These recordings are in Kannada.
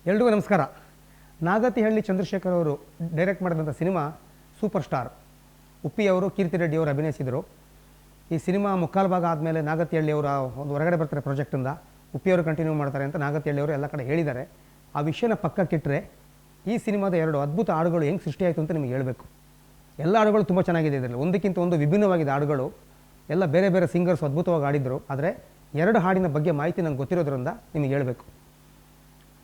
ಎಲ್ರಿಗೂ ನಮಸ್ಕಾರ. ನಾಗತಿಹಳ್ಳಿ ಚಂದ್ರಶೇಖರ್ ಅವರು ಡೈರೆಕ್ಟ್ ಮಾಡಿದಂಥ ಸಿನಿಮಾ ಸೂಪರ್ ಸ್ಟಾರ್. ಉಪ್ಪಿಯವರು ಕೀರ್ತಿ ರೆಡ್ಡಿ ಅವರು ಅಭಿನಯಿಸಿದರು. ಈ ಸಿನಿಮಾ ಮುಕ್ಕಾಲು ಭಾಗ ಆದಮೇಲೆ ನಾಗತಿಹಳ್ಳಿ ಅವರ ಒಂದು ಹೊರಗಡೆ ಬರ್ತಾರೆ ಪ್ರಾಜೆಕ್ಟಿಂದ. ಉಪ್ಪಿಯವರು ಕಂಟಿನ್ಯೂ ಮಾಡ್ತಾರೆ ಅಂತ ನಾಗತಿಹಳ್ಳಿ ಅವರು ಎಲ್ಲ ಕಡೆ ಹೇಳಿದ್ದಾರೆ. ಆ ವಿಷಯನ ಪಕ್ಕಕ್ಕಿಟ್ಟರೆ ಈ ಸಿನಿಮಾದ 2 ಅದ್ಭುತ ಹಾಡುಗಳು ಹೆಂಗೆ ಸೃಷ್ಟಿಯಾಯಿತು ಅಂತ ನಿಮಗೆ ಹೇಳಬೇಕು. ಎಲ್ಲ ಹಾಡುಗಳು ತುಂಬ ಚೆನ್ನಾಗಿದೆ. ಇದರಲ್ಲಿ ಒಂದಕ್ಕಿಂತ ಒಂದು ವಿಭಿನ್ನವಾಗಿದೆ ಹಾಡುಗಳು. ಎಲ್ಲ ಬೇರೆ ಬೇರೆ ಸಿಂಗರ್ಸ್ ಅದ್ಭುತವಾಗಿ ಹಾಡಿದರು. ಆದರೆ 2 ಹಾಡಿನ ಬಗ್ಗೆ ಮಾಹಿತಿ ನಂಗೆ ಗೊತ್ತಿರೋದ್ರಿಂದ ನಿಮಗೆ ಹೇಳಬೇಕು.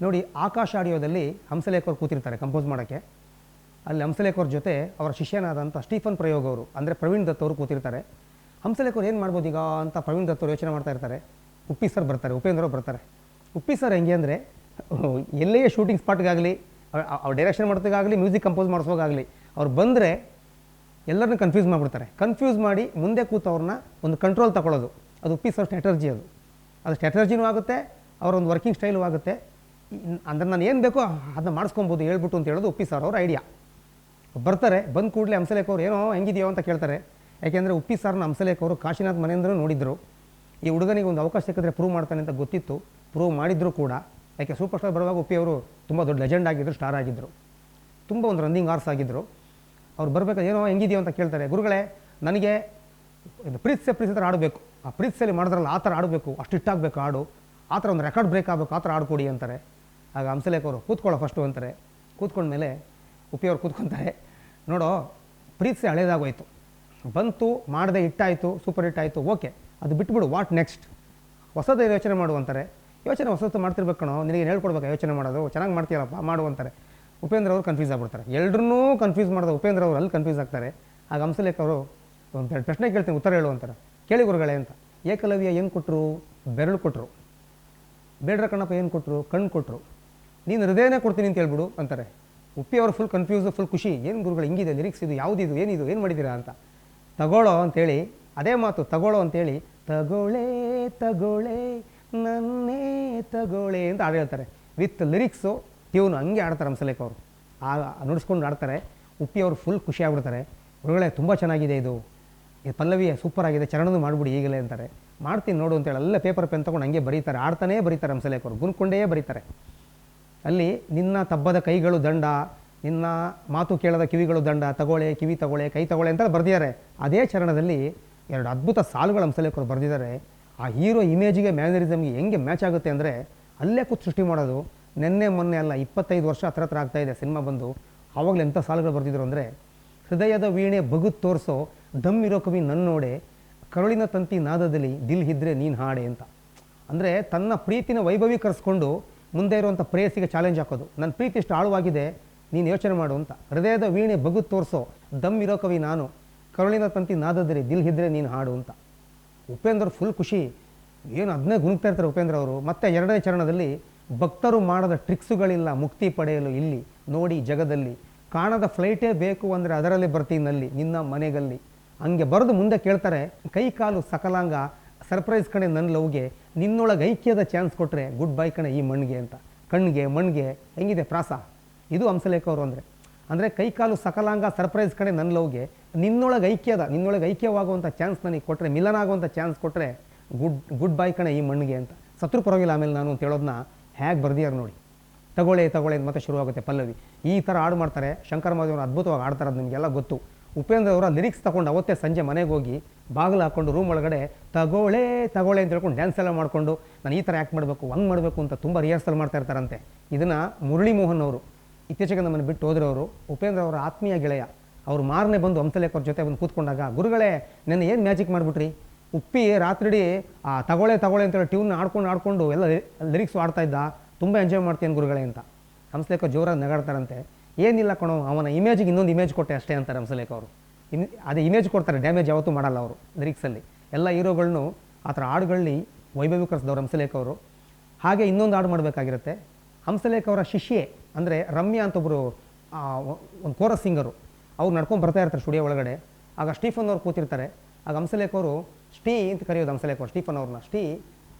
ನೋಡಿ, ಆಕಾಶ ಆಡಿಯೋದಲ್ಲಿ ಹಂಸಲೇಖ ಅವರು ಕೂತಿರ್ತಾರೆ ಕಂಪೋಸ್ ಮಾಡೋಕ್ಕೆ. ಅಲ್ಲಿ ಹಂಸಲೇಖ ಅವ್ರ ಜೊತೆ ಅವರ ಶಿಷ್ಯನಾದಂಥ ಸ್ಟೀಫನ್ ಪ್ರಯೋಗ್ ಅವರು ಅಂದರೆ ಪ್ರವೀಣ್ ದತ್ ಅವರು ಕೂತಿರ್ತಾರೆ. ಹಂಸಲೇಖ ಅವ್ರು ಏನು ಮಾಡ್ಬೋದು ಈಗ ಅಂತ ಪ್ರವೀಣ್ ದತ್ ಅವರು ಯೋಚನೆ ಮಾಡ್ತಾ ಇರ್ತಾರೆ. ಉಪ್ಪಿ ಸರ್ ಬರ್ತಾರೆ, ಉಪೇಂದ್ರ ಅವರು ಬರ್ತಾರೆ. ಉಪ್ಪಿ ಸರ್ ಹೆಂಗೆ ಅಂದರೆ ಎಲ್ಲೇ ಶೂಟಿಂಗ್ ಸ್ಪಾಟ್ಗಾಗಲಿ, ಅವ್ರು ಡೈರೆಕ್ಷನ್ ಮಾಡೋದಾಗಲಿ, ಮ್ಯೂಸಿಕ್ ಕಂಪೋಸ್ ಮಾಡಿಸೋವಾಗಲಿ ಅವ್ರು ಬಂದರೆ ಎಲ್ಲರನ್ನೂ ಕನ್ಫ್ಯೂಸ್ ಮಾಡಿಬಿಡ್ತಾರೆ. ಕನ್ಫ್ಯೂಸ್ ಮಾಡಿ ಮುಂದೆ ಕೂತವ್ರನ್ನ ಒಂದು ಕಂಟ್ರೋಲ್ ತಗೊಳ್ಳೋದು, ಅದು ಉಪ್ಪಿ ಸರ್ ಸ್ಟ್ರಾಟರ್ಜಿ. ಅದು ಸ್ಟ್ರಾಟರ್ಜಿನೂ ಆಗುತ್ತೆ, ಅವರ ಒಂದು ವರ್ಕಿಂಗ್ ಸ್ಟೈಲು ಆಗುತ್ತೆ. ಅಂದರೆ ನಾನು ಏನು ಬೇಕೋ ಅದನ್ನ ಮಾಡಿಸ್ಕೊಬೋದು ಹೇಳ್ಬಿಟ್ಟು ಅಂತ ಹೇಳೋದು ಉಪ್ಪಿ ಸರ್ ಅವ್ರ ಐಡಿಯಾ. ಬರ್ತಾರೆ, ಬಂದ ಕೂಡಲೇ ಹಂಸಲೇಖ ಅವರು ಏನೋ ಹೆಂಗಿದೆಯೋ ಅಂತ ಕೇಳ್ತಾರೆ. ಯಾಕೆಂದರೆ ಉಪ್ಪಿ ಸರ್ನ ಹಂಸಲೇಖ ಅವರು ಕಾಶಿನಾಥ್ ಮನೆಯಿಂದಲೂ ನೋಡಿದ್ರು. ಈ ಹುಡುಗನಿಗೆ ಒಂದು ಅವಕಾಶ ಸಿಕ್ಕಿದ್ರೆ ಪ್ರೂವ್ ಮಾಡ್ತಾನೆ ಅಂತ ಗೊತ್ತಿತ್ತು. ಪ್ರೂವ್ ಮಾಡಿದ್ರು ಕೂಡ. ಯಾಕೆ ಸೂಪರ್ ಸ್ಟಾರ್ ಬರುವಾಗ ಉಪ್ಪಿ ಅವರು ತುಂಬ ದೊಡ್ಡ ಲೆಜೆಂಡ್ ಆಗಿದ್ದರು, ಸ್ಟಾರ್ ಆಗಿದ್ದರು, ತುಂಬ ಒಂದು ರನ್ನಿಂಗ್ ಆರ್ಸ್ ಆಗಿದ್ದರು. ಅವ್ರು ಬರಬೇಕಾದ್ರೆ ಏನೋ ಹೆಂಗಿದೆಯೋ ಅಂತ ಕೇಳ್ತಾರೆ. ಗುರುಗಳೇ, ನನಗೆ ಇದು ಪ್ರೀತ್ಸೆ ಥರ ಆಡಬೇಕು, ಆ ಪ್ರೀತ್ಸೆಯಲ್ಲಿ ಮಾಡಿದ್ರಲ್ಲ ಆ ಥರ ಆಡಬೇಕು, ಅಷ್ಟು ಇಟ್ಟಾಗಬೇಕು ಹಾಡು, ಆ ಥರ ಒಂದು ರೆಕಾರ್ಡ್ ಬ್ರೇಕ್ ಆಗಬೇಕು, ಆ ಥರ ಆಡು ಕೊಡಿ ಅಂತಾರೆ. ಆಗ ಹಂಸಲೇಖ ಅವರು ಕೂತ್ಕೊಳ್ಳೋ ಫಸ್ಟು ಅಂತಾರೆ. ಕೂತ್ಕೊಂಡ್ಮೇಲೆ ಉಪ್ಪಿಯವ್ರು ಕೂತ್ಕೊತಾರೆ. ನೋಡೋ, ಪ್ರೀತ್ಸೆ ಹಳೇದಾಗೋಯ್ತು, ಬಂತು, ಮಾಡದೆ ಇಟ್ಟಾಯಿತು, ಸೂಪರ್ ಹಿಟ್ ಆಯಿತು, ಓಕೆ, ಅದು ಬಿಟ್ಬಿಡು, ವಾಟ್ ನೆಕ್ಸ್ಟ್, ಹೊಸದೇ ಯೋಚನೆ ಮಾಡು ಅಂತಾರೆ. ಯೋಚನೆ ಹೊಸದು ಮಾಡ್ತಿರ್ಬೇಕು ಕಣೋ, ನಿನಗೆ ಹೇಳ್ಕೊಡ್ಬೇಕು ಯೋಚನೆ ಮಾಡೋದು, ಚೆನ್ನಾಗಿ ಮಾಡ್ತೀಯಲ್ಲಪ್ಪ ಮಾಡು ಅಂತಾರೆ. ಉಪೇಂದ್ರ ಅವರು ಕನ್ಫ್ಯೂಸ್ ಆಗ್ಬಿಡ್ತಾರೆ. ಎಲ್ಲರನ್ನೂ ಕನ್ಫ್ಯೂಸ್ ಮಾಡಿದ ಉಪೇಂದ್ರ ಅವರು ಅಲ್ಲಿ ಕನ್ಫ್ಯೂಸ್ ಆಗ್ತಾರೆ. ಆಗ ಹಂಸಲೇಖ ಅವರು ಒಂದು ಪ್ರಶ್ನೆ ಕೇಳ್ತೀನಿ, ಉತ್ತರ ಹೇಳು ಅಂತಾರೆ. ಕೇಳಿ ಗುರುಗಳೇ ಅಂತ. ಏಕಲವ್ಯ ಏನು ಕೊಟ್ಟರು? ಬೆರಳು ಕೊಟ್ಟರು. ಬೇಡ್ರ ಕಣ್ಣಪ್ಪ ಏನು ಕೊಟ್ಟರು? ಕಣ್ಣು ಕೊಟ್ಟರು. ನೀನು ಹೃದಯನೇ ಕೊಡ್ತೀನಿ ಅಂತ ಹೇಳ್ಬಿಡು ಅಂತಾರೆ. ಉಪ್ಪಿ ಅವರು ಫುಲ್ ಕನ್ಫ್ಯೂಸ್, ಫುಲ್ ಖುಷಿ. ಏನು ಗುರುಗಳು ಹಿಂಗಿದೆ ಲಿರಿಕ್ಸ್, ಇದು ಯಾವುದಿದು, ಏನಿದು, ಏನು ಮಾಡಿದ್ದೀರಾ ಅಂತ. ತಗೊಳ್ಳೋ ಅಂತೇಳಿ, ಅದೇ ಮಾತು, ತಗೊಳ್ಳೋ ಅಂತೇಳಿ, ತಗೊಳ್ಳೇ ತಗೊಳ್ಳೇ ನನ್ನೇ ತಗೊಳ್ಳೇ ಅಂತ ಹಾಡು ಹೇಳ್ತಾರೆ. ವಿತ್ ಲಿರಿಕ್ಸು, ಟ್ಯೂನು ಹಂಗೆ ಆಡ್ತಾರೆ ಹಂಸಲೇಖ ಅವರು. ನುಡಿಸ್ಕೊಂಡು ಆಡ್ತಾರೆ. ಉಪ್ಪಿ ಅವರು ಫುಲ್ ಖುಷಿ ಆಗ್ಬಿಡ್ತಾರೆ. ಗುರುಗಳೇ ತುಂಬ ಚೆನ್ನಾಗಿದೆ, ಇದು ಪಲ್ಲವಿ ಸೂಪರ್ ಆಗಿದೆ, ಚರಣನೂ ಮಾಡಿಬಿಡಿ ಈಗಲೇ ಅಂತಾರೆ. ಮಾಡ್ತೀನಿ ನೋಡು ಅಂತೇಳಿ ಎಲ್ಲ ಪೇಪರ್ ಪೆನ್ ತೊಗೊಂಡು ಹಂಗೆ ಬರೀತಾರೆ. ಆಡ್ತಾನೇ ಬರೀತಾರೆ ಹಂಸಲೇಖ ಅವರು, ಗುನ್ಕೊಂಡೇ ಬರೀತಾರೆ. ಅಲ್ಲಿ ನಿನ್ನ ತಬ್ಬದ ಕೈಗಳು ದಂಡ, ನಿನ್ನ ಮಾತು ಕೇಳದ ಕಿವಿಗಳು ದಂಡ, ತಗೊಳ್ಳೆ ಕಿವಿ ತಗೊಳ್ಳೆ ಕೈ ತಗೊಳ್ಳೆ ಅಂತ ಬರೆದಿದ್ದಾರೆ. ಅದೇ ಚರಣದಲ್ಲಿ 2 ಅದ್ಭುತ ಸಾಲುಗಳು ಹಂಸಲೇಖ ಅವರು ಬರೆದಿದ್ದಾರೆ. ಆ ಹೀರೋ ಇಮೇಜಿಗೆ ಮ್ಯಾನರಿಸಮ್ಗೆ ಹೆಂಗೆ ಮ್ಯಾಚ್ ಆಗುತ್ತೆ ಅಂದರೆ ಅಲ್ಲೇ ಕೂತು ಸೃಷ್ಟಿ ಮಾಡೋದು. ನೆನ್ನೆ ಮೊನ್ನೆ ಅಲ್ಲ, 25 ವರ್ಷ ಹತ್ರ ಆಗ್ತಾಯಿದೆ ಸಿನಿಮಾ ಬಂದು. ಆವಾಗಲೇ ಎಂಥ ಸಾಲುಗಳು ಬರೆದಿದ್ರು ಅಂದರೆ, ಹೃದಯದ ವೀಣೆ ಬಗುತ್ ತೋರಿಸೋ ದಮ್ ಇರೋ ಕವಿ ನನ್ನೋಡೆ, ಕರುಳಿನ ತಂತಿ ನಾದದಲ್ಲಿ ದಿಲ್ ಹಿದ್ರೆ ನೀನು ಹಾಡೆ ಅಂತ. ಅಂದರೆ ತನ್ನ ಪ್ರೀತಿನ ವೈಭವೀಕರಿಸ್ಕೊಂಡು ಮುಂದೆ ಇರುವಂಥ ಪ್ರೇಯಸಿಗೆ ಚಾಲೆಂಜ್ ಹಾಕೋದು. ನನ್ನ ಪ್ರೀತಿ ಇಷ್ಟು ಆಳವಾಗಿದೆ, ನೀನು ಯೋಚನೆ ಮಾಡು ಅಂತ. ಹೃದಯದ ವೀಣೆ ಬಗುತ್ ತೋರಿಸೋ ದಮ್ ಇರೋ ಕವಿ ನಾನು, ಕರುಳಿನ ತಂತಿ ನಾದದಲ್ಲಿ ದಿಲ್ ಹಿದ್ರೆ ನೀನು ಹಾಡು ಅಂತ. ಉಪೇಂದ್ರ ಫುಲ್ ಖುಷಿ, ಏನು ಅದನ್ನೇ ಗುಣಗ್ತಾ ಇರ್ತಾರೆ ಉಪೇಂದ್ರ ಅವರು. ಮತ್ತು 2ನೇ ಚರಣದಲ್ಲಿ, ಭಕ್ತರು ಮಾಡದ ಟ್ರಿಕ್ಸುಗಳಿಲ್ಲ ಮುಕ್ತಿ ಪಡೆಯಲು ಇಲ್ಲಿ ನೋಡಿ ಜಗದಲ್ಲಿ, ಕಾಣದ ಫ್ಲೈಟೇ ಬೇಕು ಅಂದರೆ ಅದರಲ್ಲಿ ಬರ್ತೀನಲ್ಲಿ ನಿನ್ನ ಮನೆಗಲ್ಲಿ. ಹಂಗೆ ಬರೆದು ಮುಂದೆ ಕೇಳ್ತಾರೆ, ಕೈ ಕಾಲು ಸಕಲಾಂಗ ಸರ್ಪ್ರೈಸ್ ಕಣೆ ನನ್ನ ಲವ್ಗೆ, ನಿನ್ನೊಳಗೆ ಐಕ್ಯದ ಚಾನ್ಸ್ ಕೊಟ್ಟರೆ ಗುಡ್ ಬೈ ಕಣೆ ಈ ಮಣ್ಣಿಗೆ ಅಂತ. ಕಣ್ಣಿಗೆ ಮಣ್ಣಿಗೆ ಹೆಂಗಿದೆ ಪ್ರಾಸ. ಇದು ಹಂಸಲೇಖ ಅವರು ಅಂದರೆ ಕೈಕಾಲು ಸಕಲಾಂಗ ಸರ್ಪ್ರೈಸ್ ಕಣೆ ನನ್ನ ಲವ್ಗೆ, ನಿನ್ನೊಳಗೆ ಐಕ್ಯವಾಗುವಂಥ ಚಾನ್ಸ್ ನನಗೆ ಕೊಟ್ಟರೆ, ಮಿಲನ ಆಗುವಂಥ ಚಾನ್ಸ್ ಕೊಟ್ಟರೆ ಗುಡ್ ಬೈ ಕಣೆ ಈ ಮಣ್ಣಿಗೆ ಅಂತ. ಸತ್ರು ಪರವಾಗಿಲ್ಲ ಆಮೇಲೆ ನಾನು ಅಂತ ಹೇಳೋದನ್ನ ಹೇಗೆ ಬರ್ದಿಯಾರು ನೋಡಿ. ತಗೊಳ್ಳೆ ತಗೊಳ್ಳೆ ಅಂತ ಮತ್ತೆ ಶುರುವಾಗುತ್ತೆ ಪಲ್ಲವಿ. ಈ ಥರ ಹಾಡು ಮಾಡ್ತಾರೆ. ಶಂಕರ ಮಹಾದೇವರು ಅದ್ಭುತವಾಗಿ ಆಡ್ತಾರೆ, ಅದು ನಿಮಗೆಲ್ಲ ಗೊತ್ತು. ಉಪೇಂದ್ರ ಅವರ ಲಿರಿಕ್ಸ್ ತೊಗೊಂಡು ಅವತ್ತೇ ಸಂಜೆ ಮನೆಗೆ ಹೋಗಿ ಬಾಗಿಲು ಹಾಕ್ಕೊಂಡು ರೂಮ್ ಒಳಗಡೆ ತಗೊಳ್ಳೆ ತಗೊಳ್ಳೆ ಅಂತ ಹೇಳ್ಕೊಂಡು ಡ್ಯಾನ್ಸ್ ಎಲ್ಲ ಮಾಡಿಕೊಂಡು ನಾನು ಈ ಥರ ಆ್ಯಕ್ಟ್ ಮಾಡಬೇಕು, ಹಂಗೆ ಮಾಡಬೇಕು ಅಂತ ತುಂಬ ರಿಹರ್ಸಲ್ ಮಾಡ್ತಾ ಇರ್ತಾರಂತೆ. ಇದನ್ನು ಮುರಳಿ ಮೋಹನ್ ಅವರು ಇತ್ತೀಚೆಗೆ ನಮ್ಮನ್ನು ಬಿಟ್ಟು ಹೋದ್ರವರು. ಉಪೇಂದ್ರ ಅವರ ಆತ್ಮೀಯ ಗೆಳೆಯ. ಅವರು ಮಾರನೇ ಬಂದು ಹಂಸಲೇಖ ಅವ್ರ ಜೊತೆ ಬಂದು ಕೂತ್ಕೊಂಡಾಗ, ಗುರುಗಳೇ ನೆನ್ನೆ ಏನು ಮ್ಯಾಜಿಕ್ ಮಾಡಿಬಿಟ್ರಿ, ಉಪ್ಪಿ ರಾತ್ರಿ ಆ ತಗೊಳ್ಳೆ ತಗೊಳ್ಳೆ ಅಂತೇಳಿ ಟ್ಯೂನ್ ಆಡ್ಕೊಂಡು ಎಲ್ಲ ಲಿರಿಕ್ಸು ಆಡ್ತಾ ಇದ್ದ, ತುಂಬ ಎಂಜಾಯ್ ಮಾಡ್ತೀನಿ ಗುರುಗಳೇ ಅಂತ. ಹಂಸಲೇಖ ಜೋರಾಗಿ ನಗಾಡ್ತಾರಂತೆ. ಏನಿಲ್ಲ ಕಣೋ, ಅವನ ಇಮೇಜಿಗೆ ಇನ್ನೊಂದು ಇಮೇಜ್ ಕೊಟ್ಟೆ ಅಷ್ಟೇ ಅಂತಾರೆ ಹಂಸಲೇಖ ಅವರು. ಅದೇ ಇಮೇಜ್ ಕೊಡ್ತಾರೆ, ಡ್ಯಾಮೇಜ್ ಯಾವತ್ತೂ ಮಾಡಲ್ಲ ಅವರು ಲಿರಿಕ್ಸಲ್ಲಿ. ಎಲ್ಲ ಹೀರೋಗಳನ್ನೂ ಆ ಥರ ಹಾಡುಗಳಲ್ಲಿ ವೈಭವೀಕರಿಸಿದವರು ಹಂಸಲೇಖ ಅವರು. ಹಾಗೆ ಇನ್ನೊಂದು ಹಾಡು ಮಾಡಬೇಕಾಗಿರುತ್ತೆ. ಹಂಸಲೇಖ ಅವರ ಶಿಷ್ಯೆ ಅಂದರೆ ರಮ್ಯಾ ಅಂತ ಒಬ್ಬರು ಒಂದು ಕೋರಸ್ ಸಿಂಗರು, ಅವ್ರು ನಡ್ಕೊಂಡು ಬರ್ತಾ ಇರ್ತಾರೆ ಸ್ಟುಡಿಯೋ ಒಳಗಡೆ. ಆಗ ಸ್ಟೀಫನ್ ಅವ್ರು ಕೂತಿರ್ತಾರೆ. ಆಗ ಹಂಸಲೇಖ ಅವರು ಸ್ಟೀ ಅಂತ ಕರೆಯೋದು ಹಂಸಲೇಖ ಅವರು ಸ್ಟೀಫನ್ ಅವ್ರನ್ನ. ಸ್ಟೀ,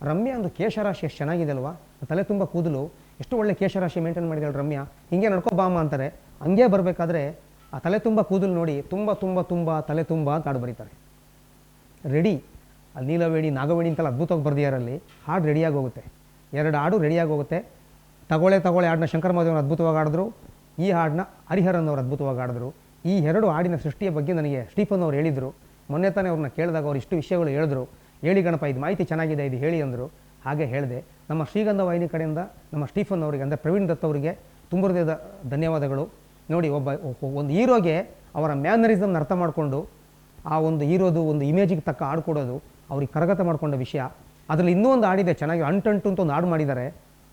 ರಮ್ಯಾ ಒಂದು ಕೇಶರಾಶಿ ಎಷ್ಟು ಚೆನ್ನಾಗಿದೆ ಅಲ್ವಾ, ತಲೆ ತುಂಬ ಕೂದಲು, ಎಷ್ಟು ಒಳ್ಳೆ ಕೇಶರಾಶಿ ಮೇಂಟೈನ್ ಮಾಡಿದಾಳು ರಮ್ಯಾ, ಹಿಂಗೆ ನಡ್ಕೊ ಬಾಮ ಅಂತಾರೆ. ಹಂಗೆ ಬರಬೇಕಾದ್ರೆ ಆ ತಲೆ ತುಂಬ ಕೂದಲು ನೋಡಿ ತುಂಬ ತುಂಬ ತುಂಬ ತಲೆ ತುಂಬ ಅಂತ ಹಾಡು ಬರೀತಾರೆ. ರೆಡಿ, ಅಲ್ಲಿ ನೀಲವೇಣಿ ನಾಗವೇಣಿ ಅಂತೆಲ್ಲ ಅದ್ಭುತವಾಗಿ ಬರ್ದಿಯಾರಲ್ಲಿ ಹಾಡು ರೆಡಿಯಾಗಿ ಹೋಗುತ್ತೆ. 2 ಹಾಡು ರೆಡಿಯಾಗಿ ಹೋಗುತ್ತೆ. ತಗೊಳ್ಳೆ ತಗೊಳ್ಳೆ ಹಾಡನ್ನ ಶಂಕರ ಮಹಾದೇವನ ಅದ್ಭುತವಾಗಿ ಆಡಿದ್ರು, ಈ ಹಾಡನ್ನ ಹರಿಹರನ್ ಅವರು ಅದ್ಭುತವಾಗಿ ಆಡಿದ್ರು. ಈ ಎರಡು ಹಾಡಿನ ಸೃಷ್ಟಿಯ ಬಗ್ಗೆ ನನಗೆ ಸ್ಟೀಫನ್ ಅವರು ಹೇಳಿದರು. ಮೊನ್ನೆ ತಾನೇ ಅವ್ರನ್ನ ಕೇಳಿದಾಗ ಅವ್ರು ಇಷ್ಟು ವಿಷಯಗಳು ಹೇಳಿದ್ರು. ಹೇಳಿ ಗಣಪ, ಇದು ಮಾಹಿತಿ ಚೆನ್ನಾಗಿದೆ, ಇದು ಹೇಳಿ ಅಂದರು. ಹಾಗೆ ಹೇಳಿದೆ. ನಮ್ಮ ಶ್ರೀಗಂಧ ವಾಹಿನಿ ಕಡೆಯಿಂದ ನಮ್ಮ ಸ್ಟೀಫನ್ ಅವರಿಗೆ, ಅಂದರೆ ಪ್ರವೀಣ್ ದತ್ ಅವರಿಗೆ ತುಂಬ ಹೃದಯದ ಧನ್ಯವಾದಗಳು. ನೋಡಿ, ಒಂದು ಹೀರೋಗೆ ಅವರ ಮ್ಯಾನರಿಸಮ್ನ ಅರ್ಥ ಮಾಡಿಕೊಂಡು ಆ ಒಂದು ಹೀರೋದು ಒಂದು ಇಮೇಜಿಗೆ ತಕ್ಕ ಹಾಡು ಕೊಡೋದು ಅವ್ರಿಗೆ ಕರಗತ ಮಾಡಿಕೊಂಡ ವಿಷಯ. ಅದರಲ್ಲಿ ಇನ್ನೂ ಒಂದು ಹಾಡಿದೆ ಚೆನ್ನಾಗಿ, ಅಂಟಂಟು ಅಂತ ಒಂದು ಹಾಡು ಮಾಡಿದ್ದಾರೆ.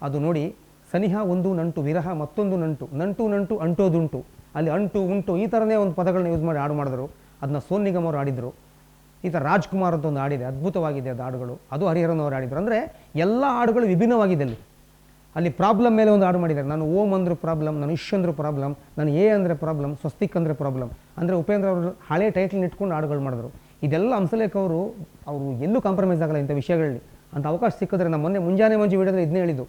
ಅದು ನೋಡಿ, ಸನಿಹ ಒಂದು ನಂಟು, ವಿರಹ ಮತ್ತೊಂದು ನಂಟು, ನಂಟು ನಂಟು ಅಂಟೋದುಂಟು, ಅಲ್ಲಿ ಅಂಟು ಉಂಟು ಈ ಥರನೇ ಒಂದು ಪದಗಳನ್ನ ಯೂಸ್ ಮಾಡಿ ಹಾಡು ಮಾಡಿದ್ರು. ಅದನ್ನ ಸೋನು ನಿಗಮ್ ಅವರು ಹಾಡಿದರು. ಈ ಥರ ರಾಜ್ಕುಮಾರ್ ಅಂತ ಒಂದು ಹಾಡಿದೆ, ಅದ್ಭುತವಾಗಿದೆ ಅದು ಹಾಡುಗಳು, ಅದು ಹರಿಹರನ್ ಅವರು ಹಾಡಿದರು. ಅಂದರೆ ಎಲ್ಲ ಹಾಡುಗಳು ವಿಭಿನ್ನವಾಗಿದೆ. ಅಲ್ಲಿ ಪ್ರಾಬ್ಲಮ್ ಮೇಲೆ ಒಂದು ಹಾಡು ಮಾಡಿದ್ದಾರೆ. ನಾನು ಓಮ್ ಅಂದ್ರೆ ಪ್ರಾಬ್ಲಮ್, ನಾನು ಇಶ್ ಅಂದ್ರೆ ಪ್ರಾಬ್ಲಮ್, ನಾನು ಎ ಅಂದರೆ ಪ್ರಾಬ್ಲಮ್, ಸ್ವಸ್ತಿಕ್ ಅಂದರೆ ಪ್ರಾಬ್ಲಮ್. ಅಂದರೆ ಉಪೇಂದ್ರ ಅವರು ಹಳೆ ಟೈಟ್ಲ್ ಇಟ್ಕೊಂಡು ಹಾಡುಗಳು ಮಾಡಿದ್ರು. ಇದೆಲ್ಲ ಹಂಸಲೇಖ ಅವರು ಎಲ್ಲೂ ಕಾಂಪ್ರಮೈಸ್ ಆಗಲ್ಲ ಇಂಥ ವಿಷಯಗಳಲ್ಲಿ. ಅಂತ ಅವಕಾಶ ಸಿಕ್ಕಿದ್ರೆ, ನಮ್ಮ ಮೊನ್ನೆ ಮುಂಜಾನೆ ಮಂಜು ವಿಡಿಯೋದಲ್ಲಿ ಇದನ್ನೇ ಹೇಳಿದ್ದು,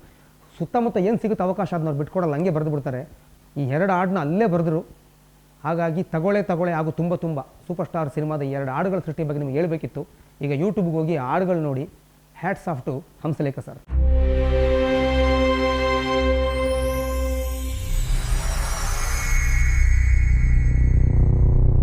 ಸುತ್ತಮುತ್ತ ಏನು ಸಿಗುತ್ತೆ ಅವಕಾಶ ಅದನ್ನ ಅವ್ರು ಬಿಟ್ಕೊಡಲ್ಲ, ಹಂಗೆ ಬರೆದು ಬಿಡ್ತಾರೆ. ಈ ಎರಡು ಹಾಡನ್ನ ಅಲ್ಲೇ ಬರೆದ್ರು. ಹಾಗಾಗಿ ತಗೊಳ್ಳೆ ಹಾಗೂ ತುಂಬ ಸೂಪರ್ ಸ್ಟಾರ್ ಸಿನಿಮಾದ ಈ ಎರಡು ಹಾಡುಗಳ ಸೃಷ್ಟಿ ಬಗ್ಗೆ ನಿಮ್ಗೆ ಹೇಳಬೇಕಿತ್ತು. ಈಗ ಯೂಟ್ಯೂಬ್ಗೆ ಹೋಗಿ ಹಾಡುಗಳು ನೋಡಿ. Hats off to Hamsalekha sir.